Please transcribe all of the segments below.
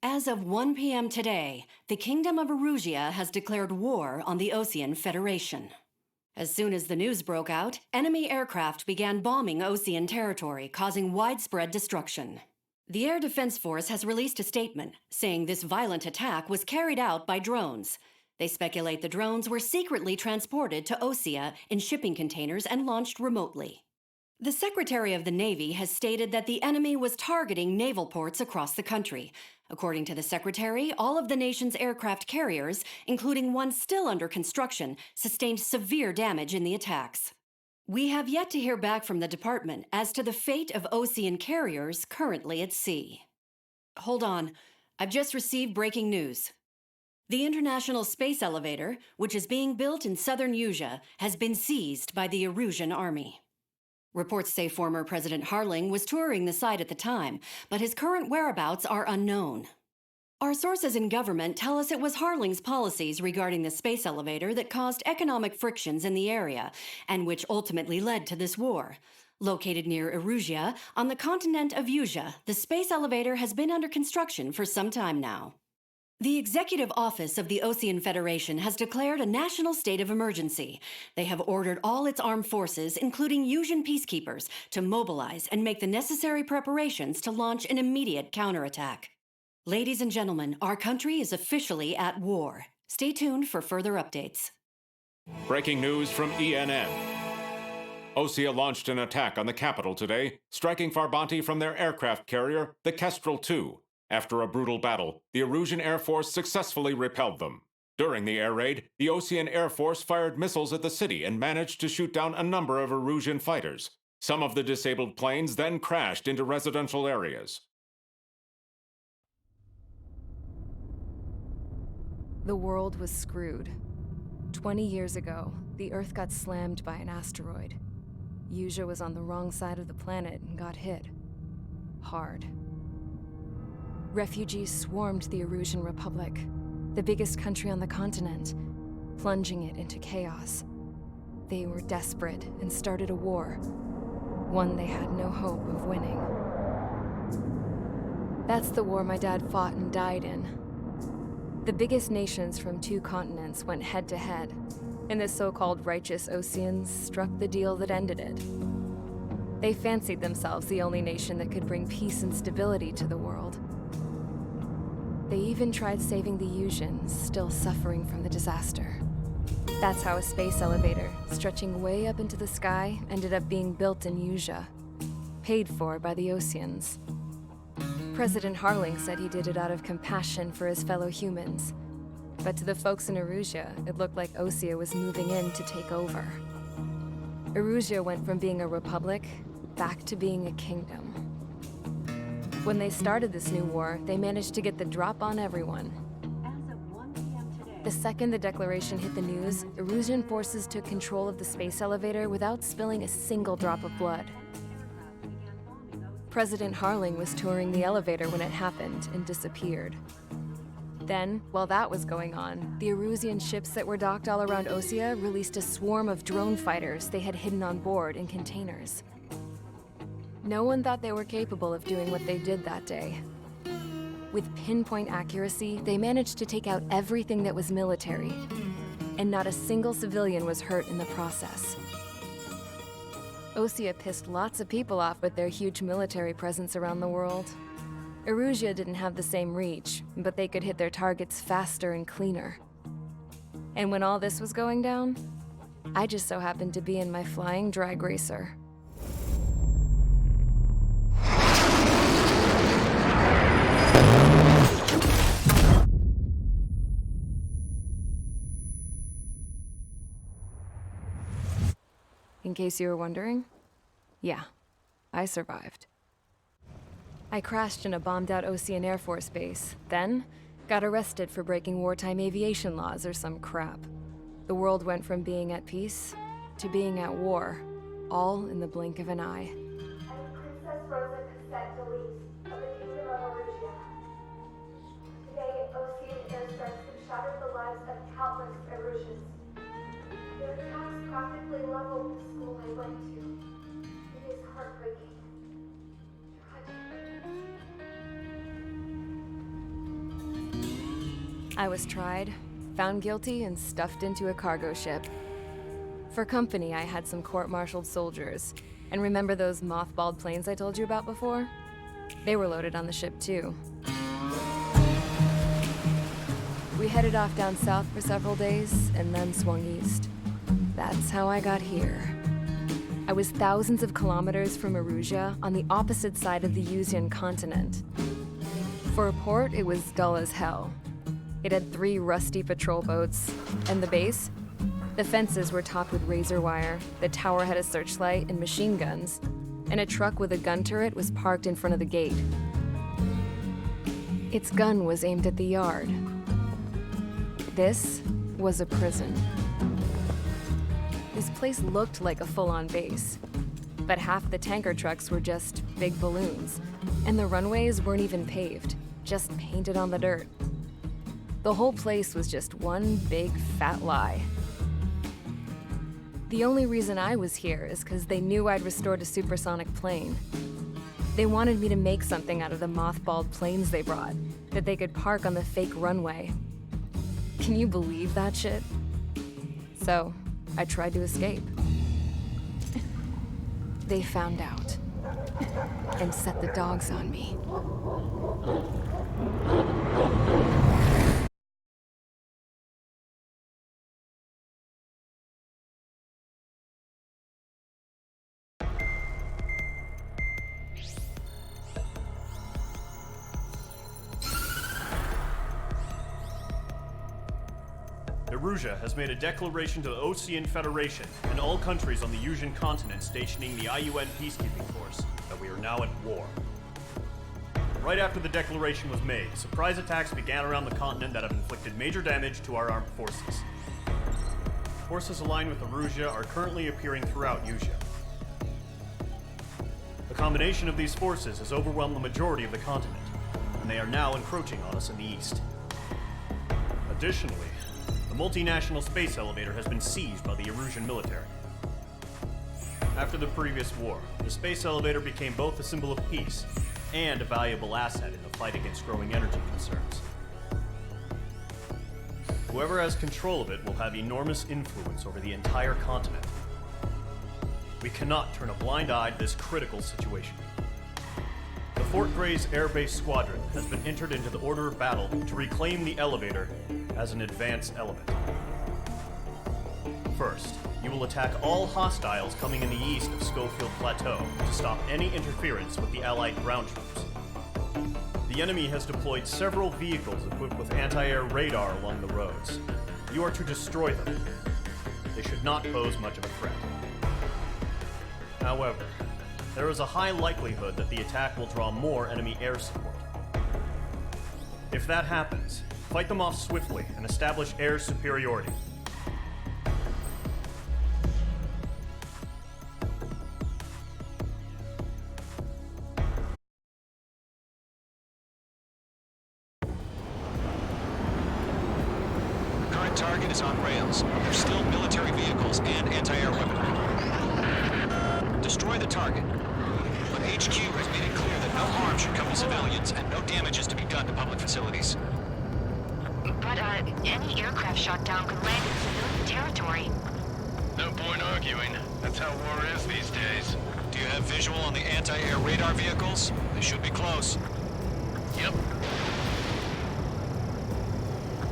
As of 1 p.m. today, the Kingdom of Erusia has declared war on the Osean Federation. As soon as the news broke out, enemy aircraft began bombing Osean territory, causing widespread destruction. The Air Defense Force has released a statement saying this violent attack was carried out by drones. They speculate the drones were secretly transported to Osea in shipping containers and launched remotely. The Secretary of the Navy has stated that the enemy was targeting naval ports across the country. According to the Secretary, all of the nation's aircraft carriers, including one still under construction, sustained severe damage in the attacks. We have yet to hear back from the department as to the fate of Osean carriers currently at sea. Hold on, I've just received breaking news. The International Space Elevator, which is being built in southern Erusia, has been seized by the Erusian army. Reports say former President Harling was touring the site at the time, but his current whereabouts are unknown. Our sources in government tell us it was Harling's policies regarding the space elevator that caused economic frictions in the area, and which ultimately led to this war. Located near Erusia, on the continent of Erusia, the space elevator has been under construction for some time now. The Executive Office of the Osean Federation has declared a national state of emergency. They have ordered all its armed forces, including Erusian peacekeepers, to mobilize and make the necessary preparations to launch an immediate counterattack. Ladies and gentlemen, our country is officially at war. Stay tuned for further updates. Breaking news from ENN. Osea launched an attack on the capital today, striking Farbanti from their aircraft carrier, the Kestrel II. After a brutal battle, the Erusian Air Force successfully repelled them. During the air raid, the Osean Air Force fired missiles at the city and managed to shoot down a number of Erusian fighters. Some of the disabled planes then crashed into residential areas. The world was screwed. 20 years ago, the Earth got slammed by an asteroid. Erusia was on the wrong side of the planet and got hit. Hard. Refugees swarmed the Erusian Republic, the biggest country on the continent, plunging it into chaos. They were desperate and started a war, one they had no hope of winning. That's the war my dad fought and died in. The biggest nations from 2 continents went head-to-head, and the so-called righteous Oseans struck the deal that ended it. They fancied themselves the only nation that could bring peace and stability to the world. They even tried saving the Erusians, still suffering from the disaster. That's how a space elevator, stretching way up into the sky, ended up being built in Erusia, paid for by the Oseans. President Harling said he did it out of compassion for his fellow humans. But to the folks in Erusia, it looked like Osea was moving in to take over. Erusia went from being a republic back to being a kingdom. When they started this new war, they managed to get the drop on everyone. As of 1 p.m. today, The second the declaration hit the news, Erusian forces took control of the space elevator without spilling a single drop of blood. President Harling was touring the elevator when it happened and disappeared. Then, while that was going on, the Erusian ships that were docked all around Osea released a swarm of drone fighters they had hidden on board in containers. No one thought they were capable of doing what they did that day. With pinpoint accuracy, they managed to take out everything that was military, and not a single civilian was hurt in the process. Osea pissed lots of people off with their huge military presence around the world. Erusia didn't have the same reach, but they could hit their targets faster and cleaner. And when all this was going down, I just so happened to be in my flying drag racer. In case you were wondering, yeah, I survived. I crashed in a bombed-out Osean Air Force base, then got arrested for breaking wartime aviation laws or some crap. The world went from being at peace to being at war, all in the blink of an eye. Princess Rosa Cassette Delise of the Kingdom of Erusia. Today, Osean airstrikes have shattered the lives of countless Erusians. Their attacks practically leveled the school I went to. It is heartbreaking. Tragic. I was tried, found guilty, and stuffed into a cargo ship. For company, I had some court-martialed soldiers. And remember those mothballed planes I told you about before? They were loaded on the ship too. We headed off down south for several days, and then swung east. That's how I got here. I was thousands of kilometers from Erusia, on the opposite side of the Yuzian continent. For a port, it was dull as hell. It had 3 rusty patrol boats, and the base? The fences were topped with razor wire, the tower had a searchlight and machine guns, and a truck with a gun turret was parked in front of the gate. Its gun was aimed at the yard. This was a prison. This place looked like a full-on base, but half the tanker trucks were just big balloons, and the runways weren't even paved, just painted on the dirt. The whole place was just one big fat lie. The only reason I was here is because they knew I'd restored a supersonic plane. They wanted me to make something out of the mothballed planes they brought, that they could park on the fake runway. Can you believe that shit? So, I tried to escape. They found out and set the dogs on me. Erusia has made a declaration to the Ocean Federation and all countries on the Yuzian continent stationing the IUN peacekeeping force that we are now at war. Right after the declaration was made, surprise attacks began around the continent that have inflicted major damage to our armed forces. Forces aligned with Erusia are currently appearing throughout Yusia. The combination of these forces has overwhelmed the majority of the continent, and they are now encroaching on us in the east. Additionally, the multinational space elevator has been seized by the Erusian military. After the previous war, the space elevator became both a symbol of peace and a valuable asset in the fight against growing energy concerns. Whoever has control of it will have enormous influence over the entire continent. We cannot turn a blind eye to this critical situation. The Fort Gray's Air Base Squadron has been entered into the order of battle to reclaim the elevator as an advance element. First, you will attack all hostiles coming in the east of Schofield Plateau to stop any interference with the Allied ground troops. The enemy has deployed several vehicles equipped with anti-air radar along the roads. You are to destroy them. They should not pose much of a threat. However, there is a high likelihood that the attack will draw more enemy air support. If that happens, fight them off swiftly and establish air superiority. Current target is on rails. There's still military vehicles and anti-air weaponry. Destroy the target. But HQ has made it clear that no harm should come to civilians and no damage is to be done to public facilities. But, any aircraft shot down could land in civilian territory. No point arguing. That's how war is these days. Do you have visual on the anti-air radar vehicles? They should be close. Yep.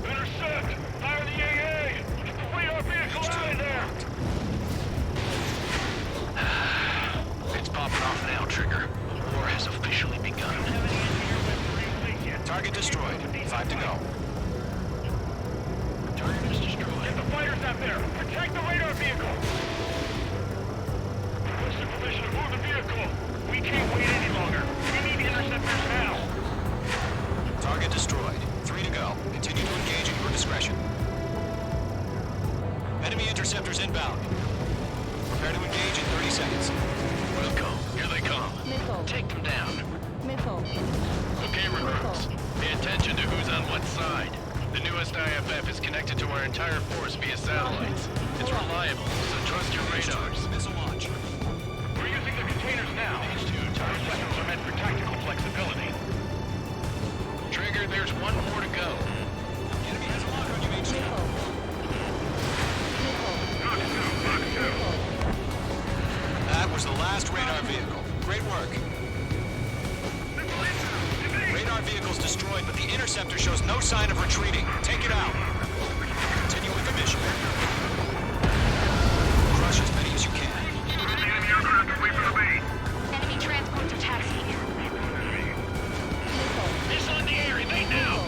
Intercept! Fire the AA! Get the radar vehicle out of there! It's popping off now, Trigger. The war has officially begun. Target destroyed. 5 to go. Target is destroyed. Get the fighters out there! Protect the radar vehicle! Requesting permission to move the vehicle. We can't wait any longer. We need interceptors now. Target destroyed. 3 to go. Continue to engage at your discretion. Enemy interceptors inbound. Prepare to engage in 30 seconds. Welcome. Here they come. Missile. Take them down. Missile. Okay, recruits. Pay attention to who's on what side. The newest IFF is connected to our entire force via satellites. It's reliable, so trust your radars. Missile launch. We're using the containers now. These two target weapons are meant for tactical flexibility. Trigger, there's one more to go. Enemy interceptor shows no sign of retreating. Take it out. Continue with the mission. Crush as many as you can. Enemy aircraft away from the base. Enemy transports are taxiing. Miss on the air, evade now!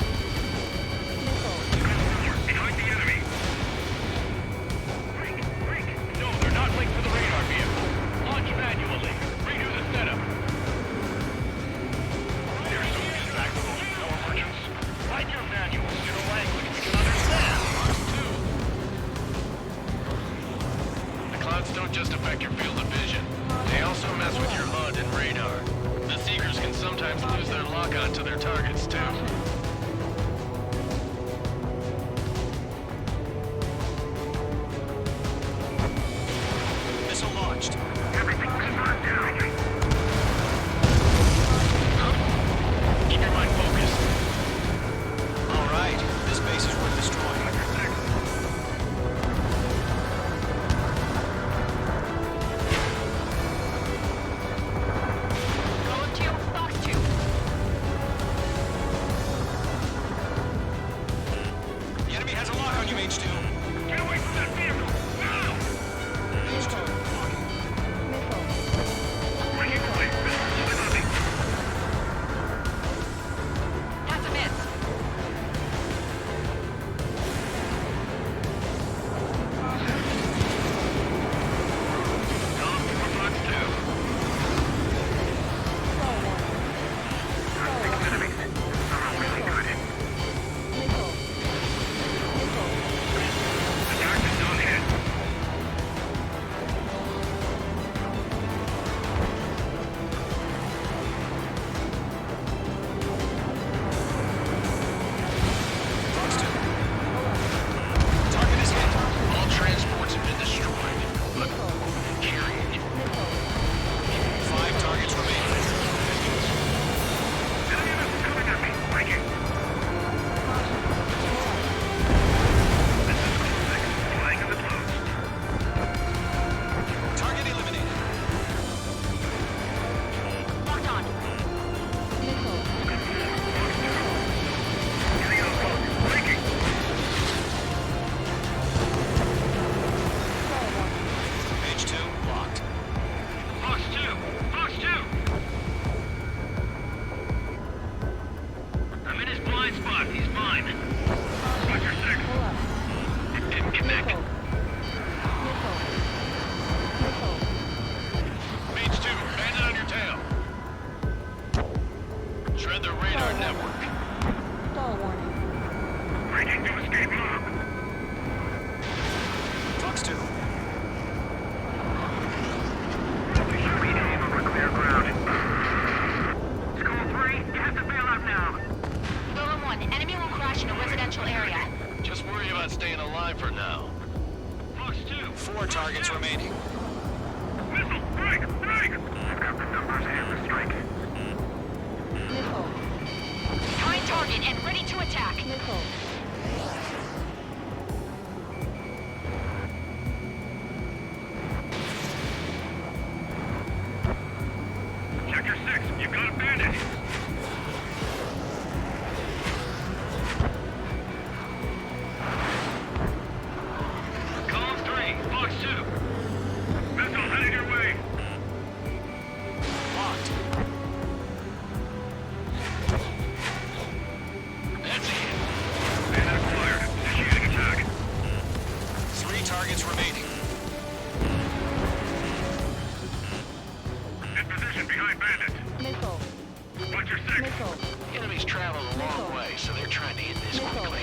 Behind the enemy. No, they're not linked to the radar vehicle. Launch manually. Redo the setup. There's some distractible. No emergence. Write your manuals in a language we can understand. The clouds don't just affect your field of vision. They also mess with your HUD and radar. The Seekers can sometimes lose their lock-on to their targets, too. Missile launched. Everything confirmed down. Keep your mind focused. All right. This base is worth destroying. Golem 2, Fox 2. The enemy has a lock on you, H2. Get away from that vehicle! Now! H2. Bring it away! Nothing! That's a miss. Golem 4, Fox 2. Six enemies. Really good. The target's not hit. Fox 2. Target is hit. All transports have been destroyed. But carrying it. 5 targets remain. Enemy missile coming at me. Break it. This is Golem 6, flying in the clouds. Target eliminated. Locked on. Getting out close. Breaking. H2 locked. Fox 2! Fox 2! I'm in his blind spot. He's mine. Roger 6. It didn't connect. Mage 2, bandit on your tail. Shred the radar network. Breaking to escape lock. Fox 2. We should be aim over clear ground. Skull 3, you have to bail out now. Golem 1, enemy will crash in a residential area. Just worry about staying alive for now. Fox 2. 4 targets remaining. Missile! Break! Break! I've got the numbers and the strike. Behind target and ready to attack. Sector 6, you've got a bandit. Column 3, Fox 2. Missile headed your way. Locked. That's it. Bandit acquired. Initiating attack. 3 targets remaining. In position behind bandit. Watch your 6. Enemies traveled a long way, so they're trying to end this quickly.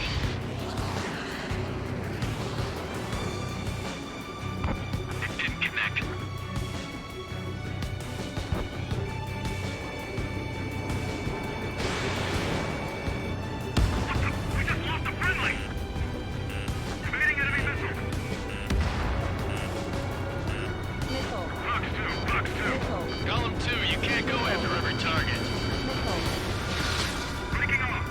It didn't connect. What the? We just lost a friendly. Evading enemy missile. Fox 2, Fox 2. Golem 2, you can't go after every target. Breaking off.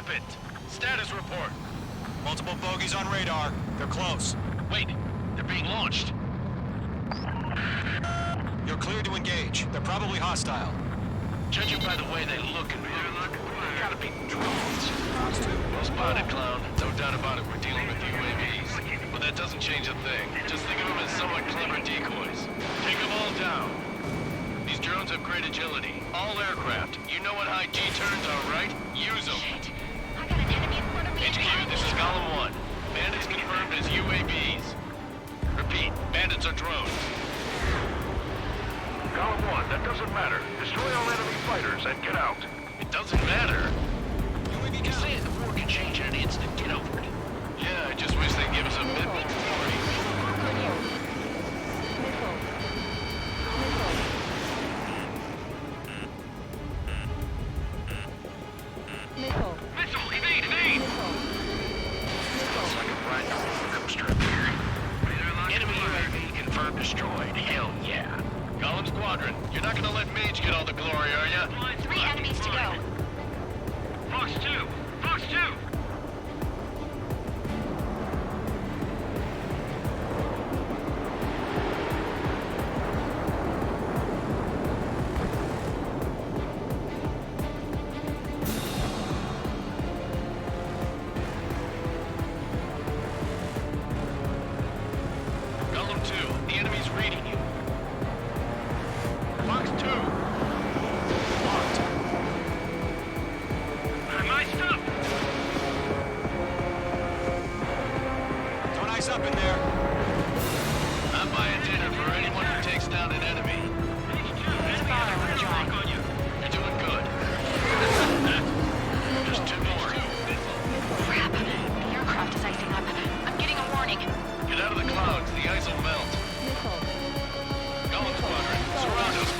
happened? Status report. Multiple bogeys on radar. They're close. Wait, they're being launched. You're cleared to engage. They're probably hostile. Judging by the way they look and move, they gotta be drones. Well spotted, clown. No doubt about it, we're dealing with UAVs. But that doesn't change a thing. Just think of them as somewhat clever decoys. Take them all down. These drones have great agility. All aircraft. You know what high G-turns are, right? Use them. Shit. I got an enemy in front of me. HQ, this is Column 1. Bandits confirmed as UAVs. Repeat, bandits are drones. Column 1, that doesn't matter. Destroy all enemy fighters and get out. It doesn't matter. UAV You down. say the war can change in an instant. Get over it. Yeah, I just wish they'd give us a bit more warning. Missile, evade, evade! Looks like a brand new ghost right here. Enemy UAV confirmed destroyed. Hell yeah. Column Squadron, you're not gonna let Mage get all the glory, are ya? 3 enemies to go. Fox 2! Fox 2! Column 2, the enemy's reading you. Fox 2. Locked. My stuff! Don't ice up in there. I'm buying dinner for anyone who takes down an enemy. You're doing good. Just 2 more. Crap. The aircraft is icing up. I'm getting a warning. Get out of the clouds, the ice will melt. Column Squadron, surround us.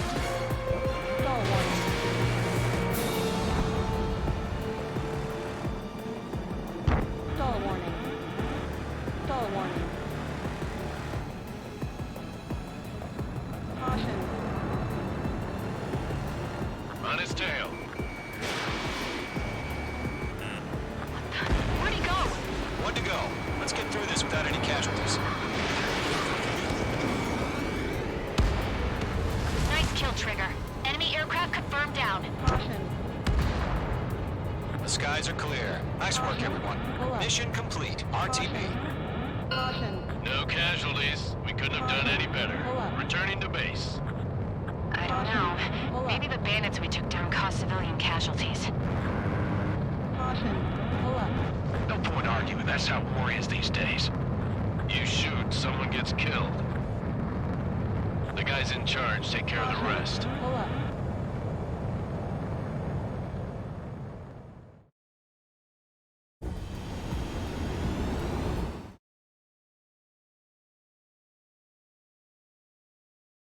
Stall warning. Stall warning. Caution. On his tail. Where'd he go? One to go. Let's get through this without any casualties. Nice kill, Trigger. Enemy aircraft confirmed down. Caution. The skies are clear. Nice work, everyone. Mission complete. RTB. Caution. No casualties. We couldn't have done any better. Returning to base. I don't know. Maybe the bandits we took down caused civilian casualties. Caution. Pull up. No point arguing. That's how war is these days. You shoot, someone gets killed. The guys in charge take care of the rest. Pull up.